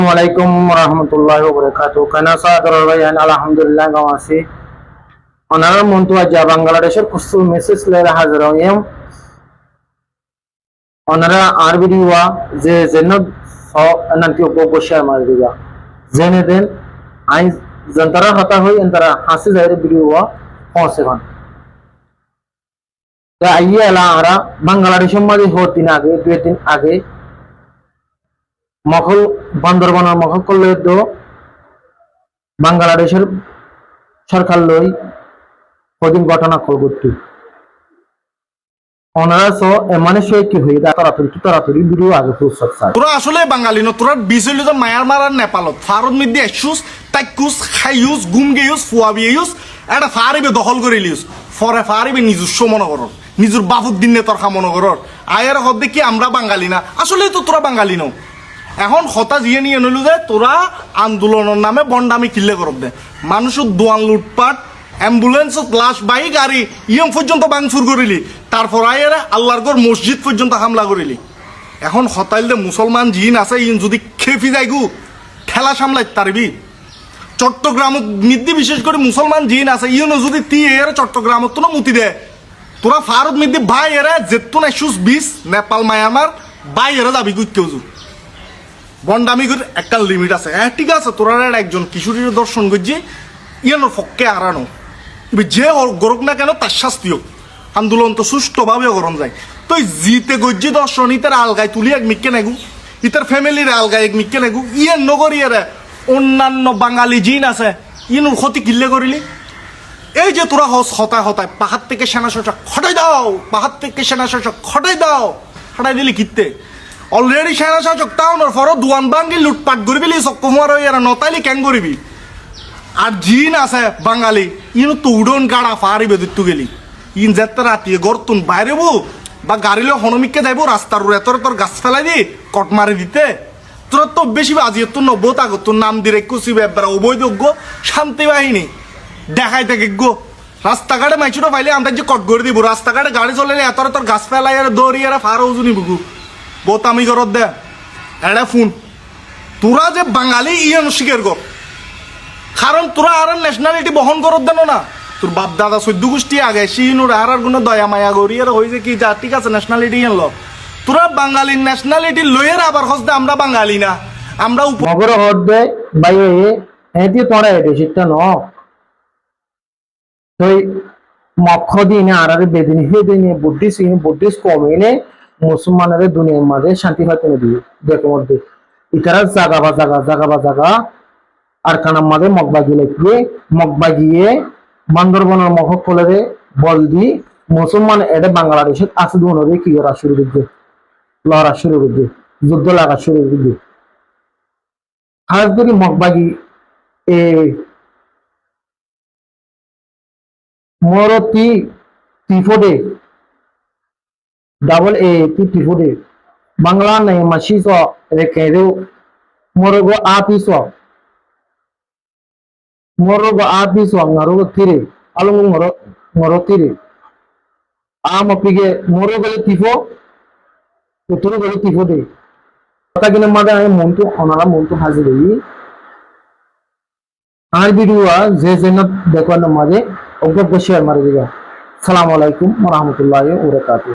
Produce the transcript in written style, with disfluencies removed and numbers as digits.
Assalamualaikum warahmatullahi wabarakatuh. Kana sadar bayan alhamdulillah gawasi. Onarar montu aja Bangladesher kusul message lera hazır oyam. Onara arbidiwa je zenod so nanti opo share mar diga. Zeneden ai jantara hata hoy antara hasi zaire bidiwa pause gan. তা আইয়া এলা আরা বাংলাদেশের মধ্যে হতিন আগে 2 দিন আগে মখল বান্দরবানের মখল করলে তো বাংলাদেশের সরকার লই ওদিন ঘটনা করবতি ওনারা সো এমানে সই কি হই তাড়াতাড়ি ভিডিও আগে পোস্ট করছে তোরা আসলে বাঙালি না তোরা বিজলি তো মায়ানমার আর নেপালত ফারত মিদি এসুস তাইকুস খাইউস গুমগেউস ফুয়াবিউস এটা ফারিবে দখল করে লিউস ফরে ফারিবে নিজস্ব মনে করর নিজের বাফুর দিন নে তোর মনে করর আয়ের হদ্দে কি আমরা বাঙালি না আসলে তো তোরা বাঙালি নও এখন হতা জিয়ে নিয়ে নইল যে তোরা আন্দোলনের নামে বন্ডামি কিল্লে করব দে মানুষের দোয়ান লুটপাট অ্যাম্বুলেন্স লাশ বাই গাড়ি ইয়ং পর্যন্ত ভাঙচুর করিলি তারপর আয়ের আল্লাহর ঘর মসজিদ পর্যন্ত হামলা করিলি এখন হতাইল দে মুসলমান জিন আছে ইন যদি খেপি যাইগু ঠেলা সামলাই তারবি চট্টগ্রাম মিদ্দি বিশেষ করে মুসলমান জিন আছে ইউনো যদি তি এর চট্টগ্রাম তো মুতি দে তোরা ফারত মিদ্দি ভাই এরা যেতুন এসুস 20 নেপাল মায়ানমার ভাই এরা যাবি কেউ বন্ডামি করে একটা লিমিট আছে হ্যাঁ ঠিক আছে তোরা একজন কিশোরীর দর্শন করছি ইয়ানোর পক্ষে আরানো যে গরক না কেন তার শাস্তি হোক আন্দোলন তো সুষ্ঠুভাবে গরম যায় তো জিতে গজ্জি দর্শন ইতার আলগায় তুলি এক মিক্কে নেগু ইতার ফ্যামিলির আলগায় এক মিক্কে নেগু ইয়ে নগরী এরা অন্যান্য বাঙালি জিন আছে ইনুর ক্ষতি কিল্লে করিলি এই যে তোরা হতায় হতায় পাহাড় থেকে সেনা শাসক খটাই দাও পাহাড় থেকে সেনা শাসক খটাই দাও খটাই দিলি কিত্তে অলরেডি সেনা শাসক টাউনের ফর দুয়ান বাঙ্গি লুটপাট করবি চক্কুমার এরা নতাইলি কেন করবি আর জিন আছে বাঙালি ইনু তো উড়ন গাড়া ফারিবে দিতু গেলি ইন যেতে রাতি গরতুন বাইরে বা গাড়িলে হনমিককে যাইব রাস্তার উড়ে তোর গাছ ফেলাই দি কট মারি দিতে তোর তো বেশি বাজিয়ে তোর নব্বত আগ তোর নাম দিয়ে কুচি ব্যাপার অবৈধজ্ঞ শান্তি বাহিনী দেখাই থেকে গো রাস্তাঘাটে মাইছুটো পাইলে আমরা যে কট করে দিব রাস্তাঘাটে গাড়ি চলে এত তোর গাছ ফেলাই আর দৌড়ি আর ফার উজুনি বুকু বোতামি করত দে এটা ফোন তোরা যে বাঙালি ইয়ে স্বীকার কর কারণ তোরা আর ন্যাশনালিটি বহন করত দেন না তোর বাপ দাদা 14 গোষ্ঠী আগে সিনুর আর কোনো দয়া মায়া গড়ি আর হয়েছে কি যা ঠিক আছে ন্যাশনালিটি এনলো তোরা বাঙালি ন্যাশনালিটি লইয়ের আবার হসদে আমরা বাঙালি না আমরা মগর হদে ভাই এটি তোরা এটি শিক্ষা ন তুই মক্ষ দিনে আর বেদিন হে দিনে বুদ্ধিস্ট কমিনে মুসলমানের দুনিয়ার মাঝে শান্তি পাইতে দিবে দেখো মধ্যে ইতারা জাগা বা আর কানার মাঝে মগবা গিয়ে বান্দরবনের মহকলের বল দি মুসলমান এটা বাংলাদেশের আছে দুনরে কি করা শুরু করবে লড়া শুরু করবে যুদ্ধ লাগা শুরু করবে আজ যদি মগবাগি এ মরতি টিফোডে ডাবল এ টিফোডে বাংলা নাই মাসি স রেখে দেও মরগো আপিস ngarugo tire alungu ngoro tire ama pige moro gale tifo uturu gale tifo de kata gina mada ay montu hazi deyi ar video je na dekho na made oggo share mare diga assalamu alaikum warahmatullahi wabarakatuh